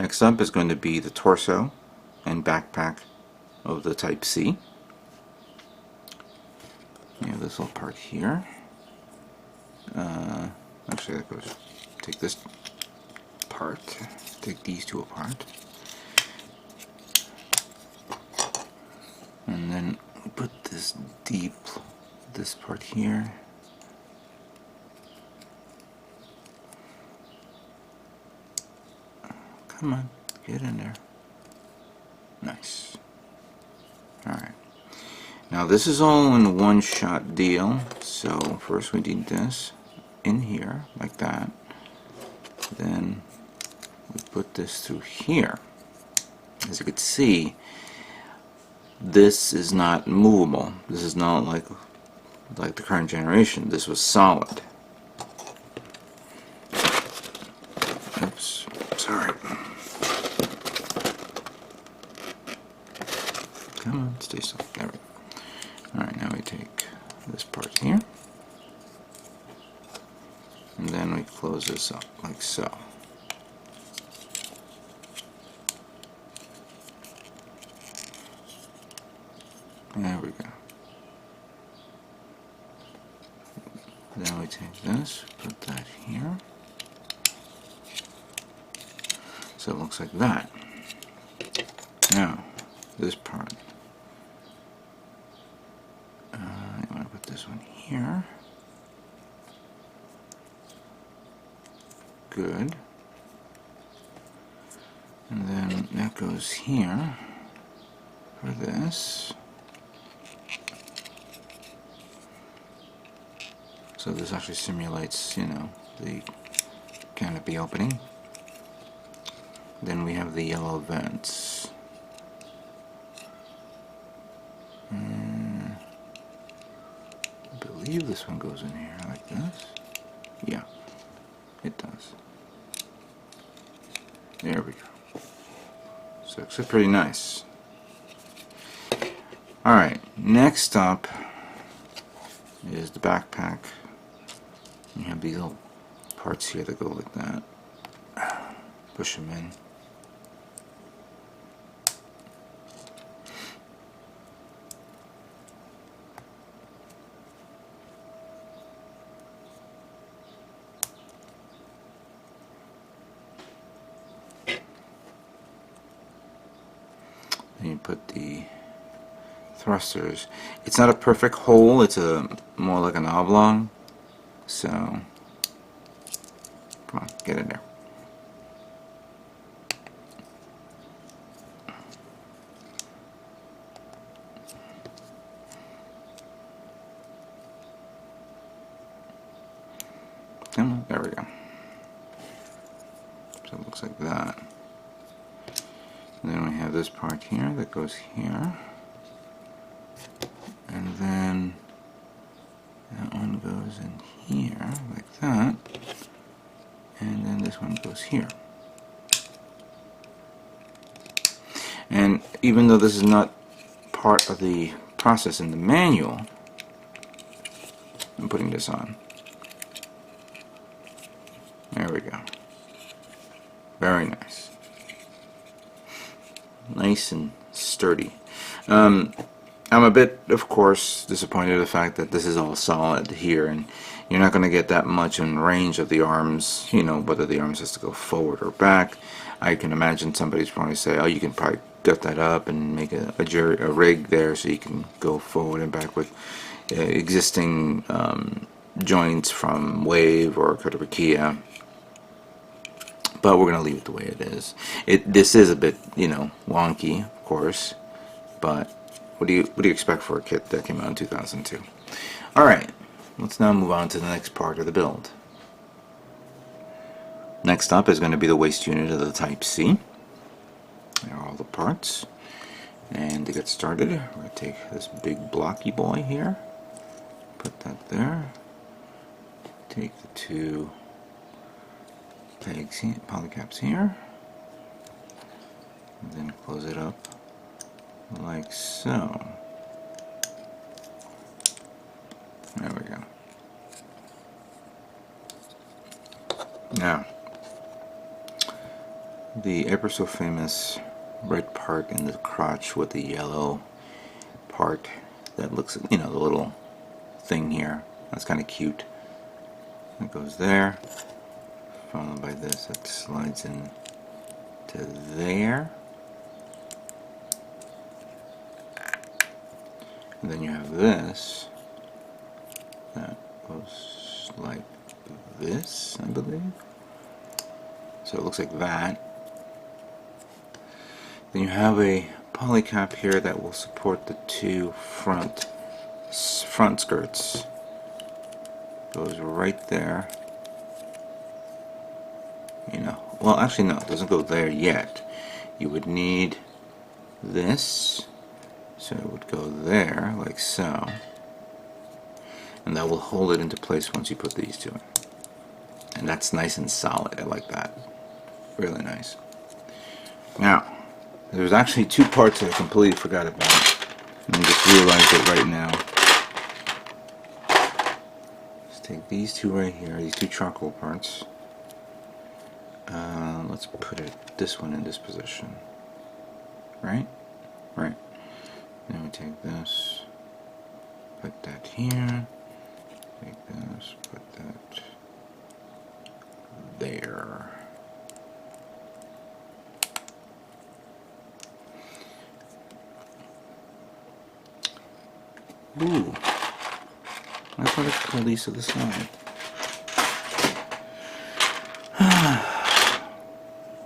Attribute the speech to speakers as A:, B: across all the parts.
A: Next up is going to be the torso and backpack of the Type C. You have this little part here. Actually, that goes. Take this part. Take these two apart, and then we put this part here. Come on, get in there. Nice. Alright. Now this is all in a one-shot deal. So first we need this in here, like that. Then we put this through here. As you can see, this is not movable. This is not like the current generation. This was solid. Oops, sorry. Come on, stay still. There we go. Alright, now we take this part here, and then we close this up like so. There we go. Then we take this, put that here. So it looks like that. Now, this part. I want to put this one here. Good. And then that goes here for this. So this actually simulates, you know, the canopy opening. Then we have the yellow vents. I believe this one goes in here like this. Yeah, it does. There we go. So it's pretty nice. Alright, next up is the backpack. You have these little parts here that go like that. Push them in. Then you put the thrusters. It's not a perfect hole, it's more like an oblong. So, come on, get in there. Come on, there we go. So it looks like that. And then we have this part here that goes here. And then that one goes in here, like that. And then this one goes here. And even though this is not part of the process in the manual, I'm putting this on. There we go. Very nice. Nice and sturdy. I'm a bit, of course, disappointed in the fact that this is all solid here, and you're not going to get that much in range of the arms, you know, whether the arms has to go forward or back. I can imagine somebody's probably say, oh, you can probably gut that up and make a rig there so you can go forward and back with existing joints from Wave or Kia. But we're going to leave it the way it is. This is a bit, you know, wonky, of course, but what do you expect for a kit that came out in 2002? Alright, let's now move on to the next part of the build. Next up is going to be the waist unit of the Type C. There are all the parts. And to get started, we're going to take this big blocky boy here, put that there, take the two pegs here, polycaps here, and then close it up like so. There we go. Now, the ever so famous red part in the crotch with the yellow part that looks, you know, the little thing here. That's kind of cute. It goes there, followed by this that slides in to there. And then you have this that goes like this, I believe. So it looks like that. Then you have a polycap here that will support the two front skirts. Goes right there. You know, well, actually no, it doesn't go there yet. You would need this, so it would go there like so, and that will hold it into place once you put these two in. And that's nice and solid. I like that. Really nice. Now, there's actually two parts that I completely forgot about, and I just realized it right now. Let's take these two right here, these two charcoal parts. Let's put this one in this position. Right? Right. Then we take this, put that here, take this, put that there. Ooh, I thought I could pull these to the side.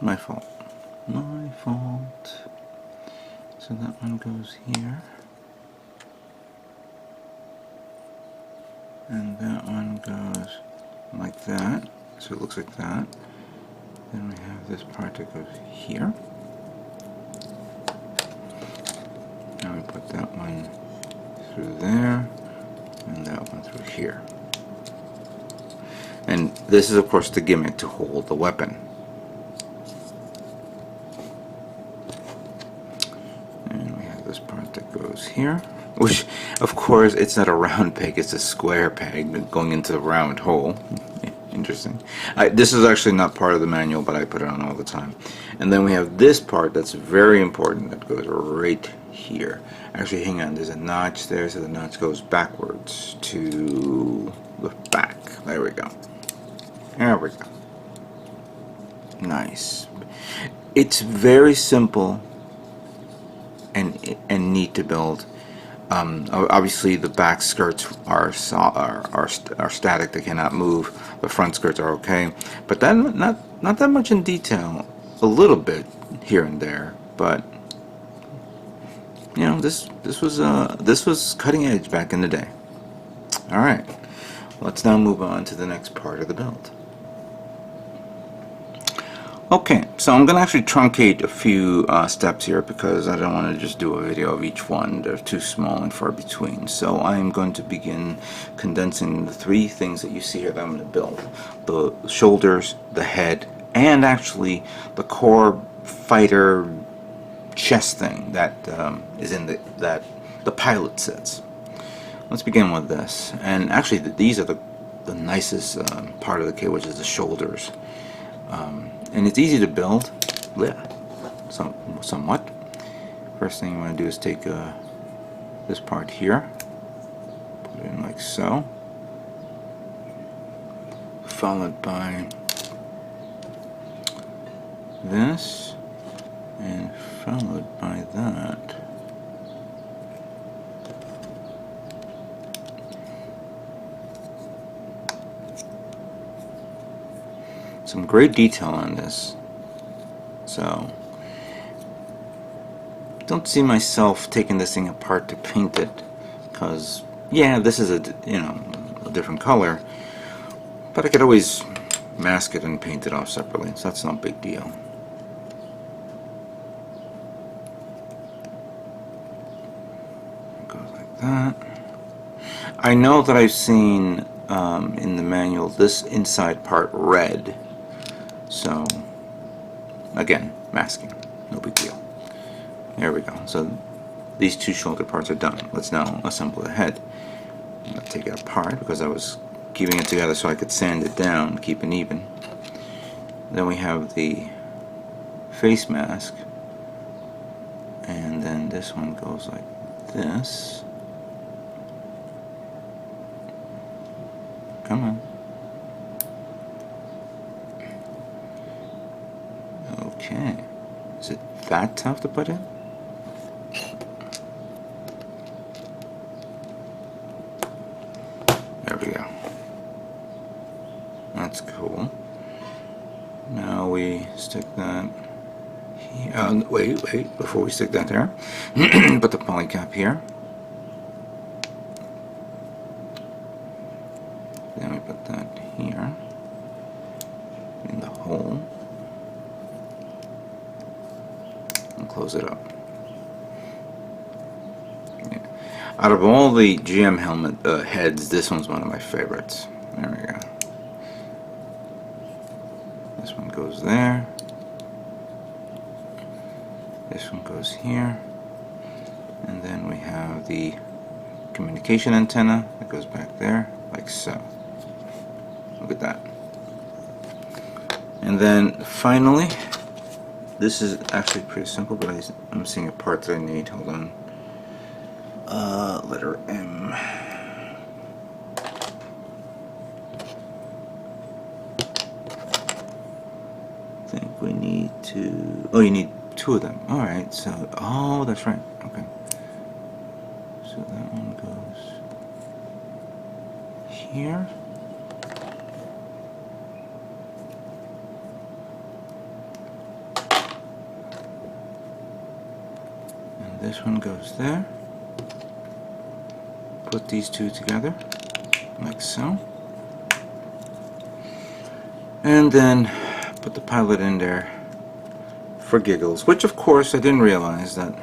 A: My fault. My fault. So that one goes here. And that one goes like that. So it looks like that. Then we have this part that goes here. Now we put that one through there, and that one through here. And this is of course the gimmick to hold the weapon. And we have this part that goes here, which of course it's not a round peg, it's a square peg going into the round hole. Interesting. This is actually not part of the manual, but I put it on all the time. And then we have this part that's very important that goes right here. Actually, hang on, there's a notch there, so the notch goes backwards to the back. There we go. There we go. Nice. It's very simple and neat to build. Obviously, the back skirts are static; they cannot move. The front skirts are okay, but then not that much in detail. A little bit here and there, but you know, this was cutting edge back in the day. All right, let's now move on to the next part of the build. Okay, so I'm going to actually truncate a few steps here because I don't want to just do a video of each one. They're too small and far between. So I'm going to begin condensing the three things that you see here that I'm going to build. The shoulders, the head, and actually the core fighter chest thing that is in the pilot sets. Let's begin with this. And actually these are the nicest part of the kit, which is the shoulders. And it's easy to build, yeah, somewhat. First thing you want to do is take this part here, put it in like so, followed by this, and followed by that. Some great detail on this, so don't see myself taking this thing apart to paint it, because yeah, this is a different color, but I could always mask it and paint it off separately, so that's no big deal. It goes like that. I know that I've seen in the manual this inside part red. So, again, masking, no big deal. There we go. So, these two shoulder parts are done. Let's now assemble the head. I'm going to take it apart because I was keeping it together so I could sand it down, keep it even. Then we have the face mask, and then this one goes like this. Come on. Okay. Is it that tough to put in? There we go. That's cool. Now we stick that here. Wait, before we stick that there, put the poly cap here. Then we put that here in the hole and close it up. Yeah. Out of all the GM helmet heads, this one's one of my favorites. There we go. This one goes there. This one goes here. And then we have the communication antenna that goes back there, like so. Look at that. And then finally, this is actually pretty simple, but I'm seeing a part that I need. Hold on. Letter M. I think we need to. Oh, you need two of them. All right. So, oh, that's right. Okay. So that one goes here. And this one goes there. Put these two together, like so. And then put the pilot in there for giggles, which of course I didn't realize that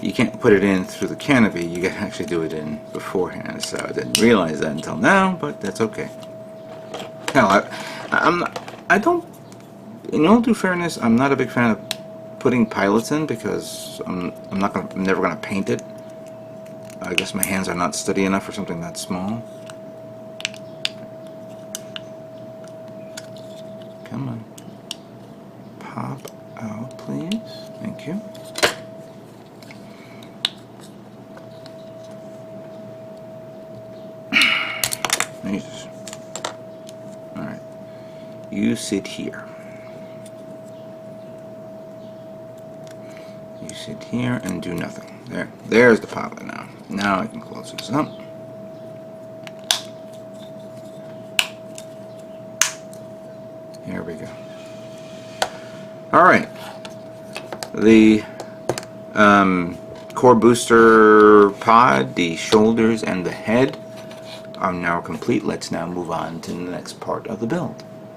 A: you can't put it in through the canopy, you can actually do it in beforehand, so I didn't realize that until now, but that's okay. Now, I don't, in all due fairness, I'm not a big fan of putting pilots in because I'm never gonna paint it. I guess my hands are not steady enough for something that small. Come on. Pop out, please. Thank you. Jesus. Alright. You sit here. You sit here and do nothing. There's the pilot now. Now I can close this up. Here we go. Alright. The core booster pod, the shoulders, and the head are now complete. Let's now move on to the next part of the build.